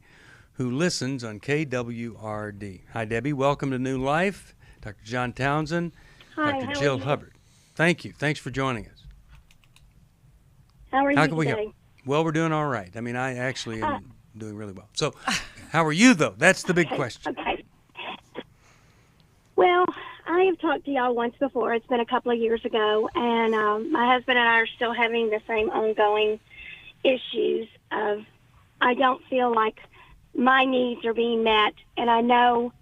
Speaker 2: who listens on KWRD. Hi, Debbie. Welcome to New Life. Dr. John Townsend,
Speaker 6: Hi,
Speaker 2: Dr. Jill Hubbard. Thank you. Thanks for joining us.
Speaker 6: How are you
Speaker 2: can we
Speaker 6: today?
Speaker 2: help? Well, we're doing all right. I mean, I actually am doing really well. So, how are you, though? That's the big question.
Speaker 6: Okay. Well, I have talked to y'all once before. It's been a couple of years ago, and my husband and I are still having the same ongoing issues of I don't feel like my needs are being met, and I know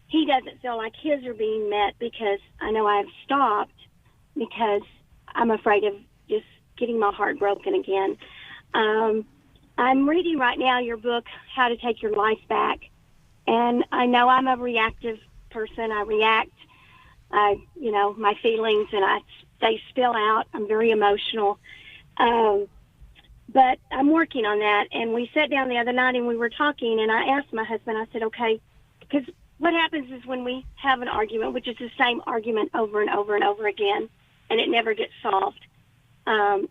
Speaker 6: he doesn't feel like his are being met because I know I've stopped because I'm afraid of just getting my heart broken again. I'm reading right now your book, How to Take Your Life Back, and I know I'm a reactive person. I react, my feelings, and they spill out. I'm very emotional. But I'm working on that. And we sat down the other night and we were talking, and I asked my husband, I said, okay, because what happens is when we have an argument, which is the same argument over and over and over again, and it never gets solved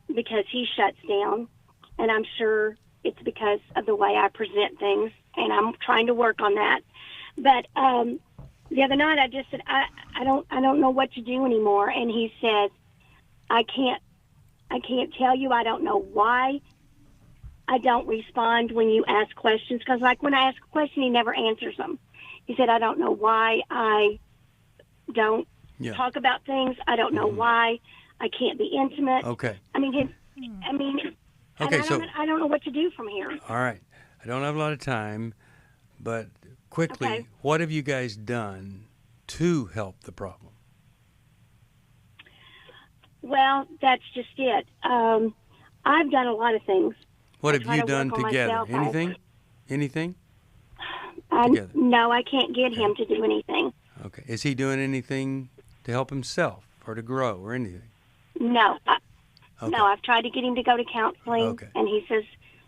Speaker 6: because he shuts down. And I'm sure it's because of the way I present things, and I'm trying to work on that. But the other night I just said, I don't know what to do anymore. And he said, I can't tell you. I don't know why I don't respond when you ask questions. Because like when I ask a question, he never answers them. He said, I don't know why I don't talk about things. I don't know why I can't be intimate.
Speaker 2: Okay.
Speaker 6: Okay,
Speaker 2: so
Speaker 6: I don't know what to do from here.
Speaker 2: All right. I don't have a lot of time, but quickly, what have you guys done to help the problem?
Speaker 6: Well, that's just it. I've done a lot of things.
Speaker 2: What have you done together? Anything? Together?
Speaker 6: No, I can't get him to do anything.
Speaker 2: Okay. Is he doing anything to help himself or to grow or anything?
Speaker 6: No. No, I've tried to get him to go to counseling, and he says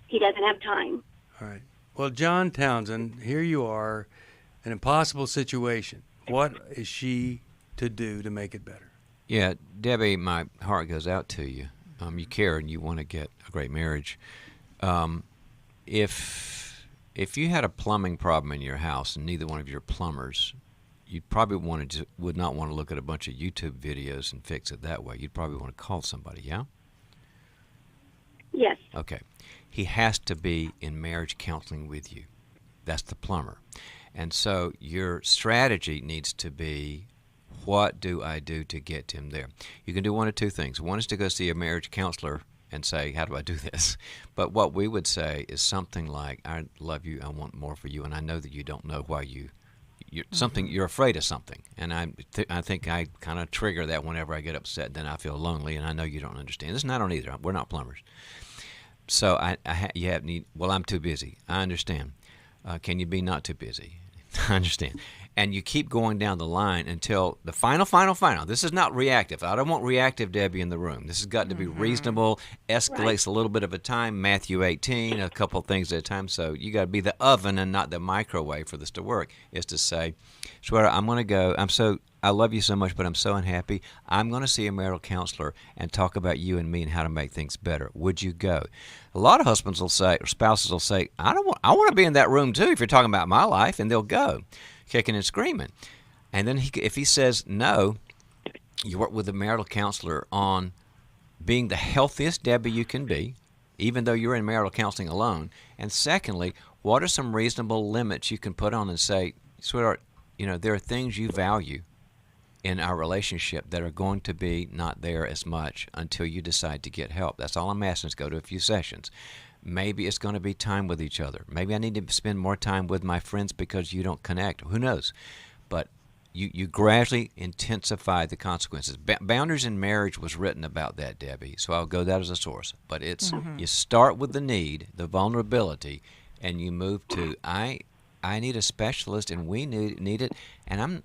Speaker 6: he doesn't have time.
Speaker 2: All right. Well, John Townsend, here you are, an impossible situation. What is she to do to make it better?
Speaker 3: Yeah, Debbie, my heart goes out to you. You care and you want to get a great marriage. If you had a plumbing problem in your house and neither one of your plumbers, you probably would not want to look at a bunch of YouTube videos and fix it that way. You'd probably want to call somebody, yeah?
Speaker 6: Yes.
Speaker 3: Okay. He has to be in marriage counseling with you. That's the plumber. And so your strategy needs to be, what do I do to get him there? You can do one of two things. One is to go see a marriage counselor and say, how do I do this? But what we would say is something like, I love you, I want more for you, and I know that you don't know why you're afraid of something. And I think I kind of trigger that whenever I get upset. Then I feel lonely, and I know you don't understand. This, and I don't either. We're not plumbers. So I'm too busy. I understand. Can you be not too busy? I understand. And you keep going down the line until the final. This is not reactive. I don't want reactive Debbie in the room. This has got to be reasonable, escalates a little bit of a time, Matthew 18, a couple of things at a time. So you got to be the oven and not the microwave for this to work, is to say, sweetheart, I'm going to go. I love you so much, but I'm so unhappy. I'm going to see a marital counselor and talk about you and me and how to make things better. Would you go? A lot of husbands will say, or spouses will say, I want to be in that room too if you're talking about my life, and they'll go, kicking and screaming. And then if he says no, you work with a marital counselor on being the healthiest Debbie you can be, even though you're in marital counseling alone. And secondly, what are some reasonable limits you can put on and say, sweetheart, there are things you value in our relationship that are going to be not there as much until you decide to get help. That's all I'm asking is go to a few sessions. Maybe it's going to be time with each other. Maybe I need to spend more time with my friends because you don't connect. Who knows? But you gradually intensify the consequences. Boundaries in Marriage was written about that, Debbie, so I'll go that as a source. But it's you start with the need, the vulnerability, and you move to I need a specialist, and we need it, and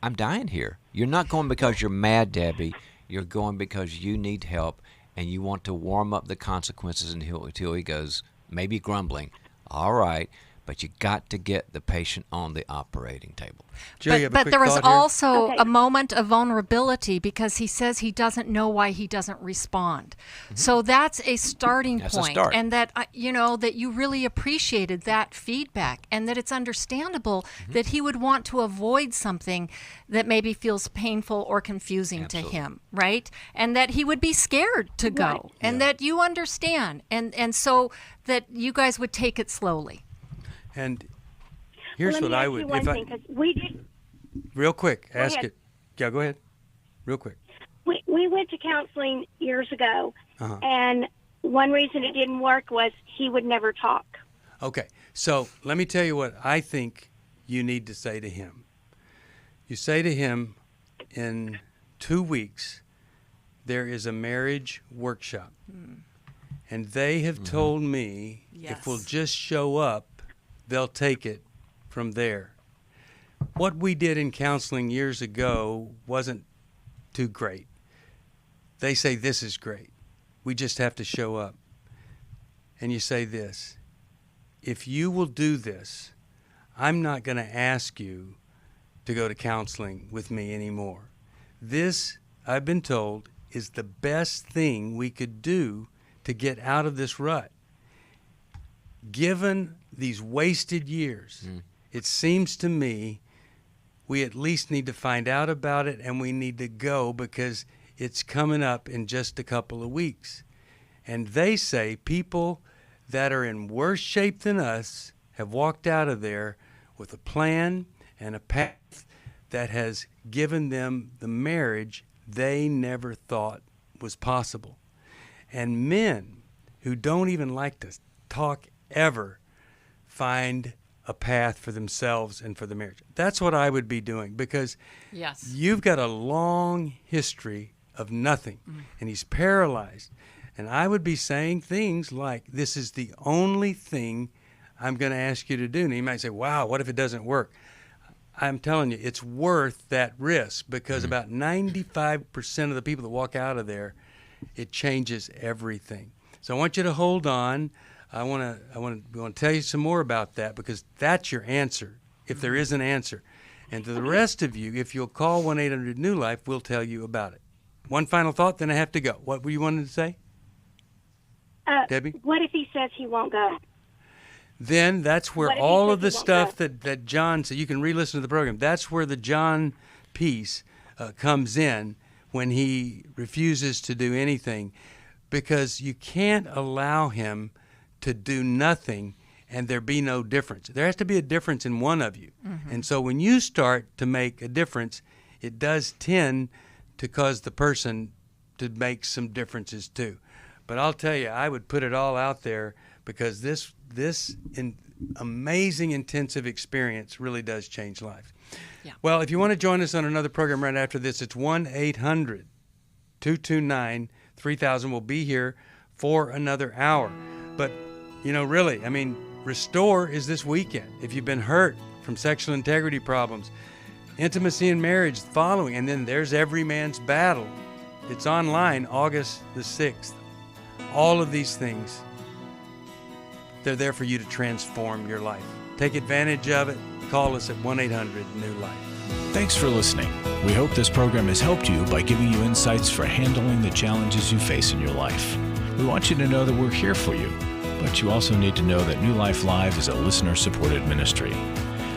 Speaker 3: I'm dying here. You're not going because you're mad, Debbie. You're going because you need help, and you want to warm up the consequences until he goes, maybe grumbling, all right, but you got to get the patient on the operating table.
Speaker 2: Jill,
Speaker 4: but there was also a moment of vulnerability because he says he doesn't know why he doesn't respond. So that's a starting point. And that, that you really appreciated that feedback, and that it's understandable that he would want to avoid something that maybe feels painful or confusing to him, right? And that he would be scared to go, and that you understand, and so that you guys would take it slowly.
Speaker 2: And here's what I would,
Speaker 6: we did.
Speaker 2: Real quick, ask it. Yeah, go ahead. Real quick.
Speaker 6: We went to counseling years ago, and one reason it didn't work was he would never talk.
Speaker 2: Okay, so let me tell you what I think you need to say to him. You say to him, in 2 weeks, there is a marriage workshop, and they have told me if we'll just show up, they'll take it from there. What we did in counseling years ago wasn't too great. They say this is great. We just have to show up. And you say this, if you will do this, I'm not going to ask you to go to counseling with me anymore. This, I've been told, is the best thing we could do to get out of this rut. Given these wasted years, it seems to me we at least need to find out about it, and we need to go because it's coming up in just a couple of weeks. And they say people that are in worse shape than us have walked out of there with a plan and a path that has given them the marriage they never thought was possible. And men who don't even like to talk ever find a path for themselves and for the marriage. That's what I would be doing, because you've got a long history of nothing, and he's paralyzed. And I would be saying things like, this is the only thing I'm going to ask you to do. And he might say, wow, what if it doesn't work? I'm telling you, it's worth that risk, because about 95% of the people that walk out of there, it changes everything. So I want you to hold on. I want to tell you some more about that, because that's your answer, if there is an answer. And to the rest of you, if you'll call 1-800-NEW-LIFE, we'll tell you about it. One final thought, then I have to go. What were you wanting to say, Debbie?
Speaker 6: What if he says he won't go?
Speaker 2: Then that's where all of the stuff that John said, you can re-listen to the program. That's where the John piece comes in when he refuses to do anything, because you can't allow him to do nothing and there be no difference. There has to be a difference in one of you. And so when you start to make a difference, it does tend to cause the person to make some differences too. But I'll tell you, I would put it all out there, because this amazing intensive experience really does change life. Well, if you want to join us on another program right after this, it's 1-800-229-3000. We'll be here for another hour. But really, Restore is this weekend. If you've been hurt from sexual integrity problems, intimacy in marriage following, and then there's Every Man's Battle. It's online August the 6th. All of these things, they're there for you to transform your life. Take advantage of it. Call us at 1-800-NEW-LIFE.
Speaker 1: Thanks for listening. We hope this program has helped you by giving you insights for handling the challenges you face in your life. We want you to know that we're here for you, but you also need to know that New Life Live is a listener-supported ministry.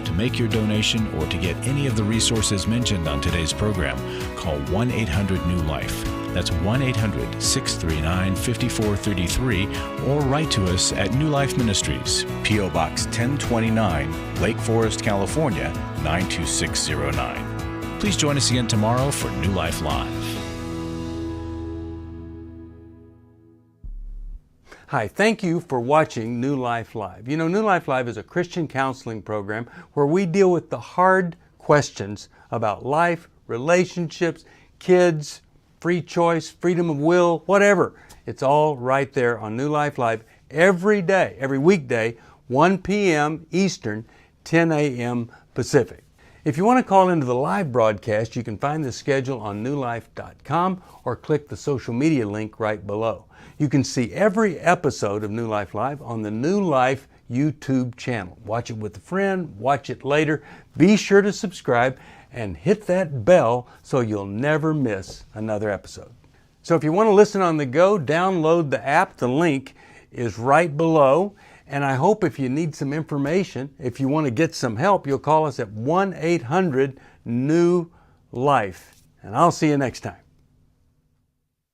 Speaker 1: To To make your donation or to get any of the resources mentioned on today's program, call 1-800-NEW-LIFE. That's 1-800-639-5433, or write to us at New Life Ministries, P.O. Box 1029, Lake Forest, California, 92609. Please join us again tomorrow for New Life Live.
Speaker 2: Hi, thank you for watching New Life Live. You know, New Life Live is a Christian counseling program where we deal with the hard questions about life, relationships, kids, free choice, freedom of will, whatever. It's all right there on New Life Live every day, every weekday, 1 p.m. Eastern, 10 a.m. Pacific. If you want to call into the live broadcast, you can find the schedule on newlife.com or click the social media link right below. You can see every episode of New Life Live on the New Life YouTube channel. Watch it with a friend, watch it later. Be sure to subscribe and hit that bell so you'll never miss another episode. So if you want to listen on the go, download the app. The link is right below. And I hope if you need some information, if you want to get some help, you'll call us at 1-800-NEW-LIFE. And I'll see you next time.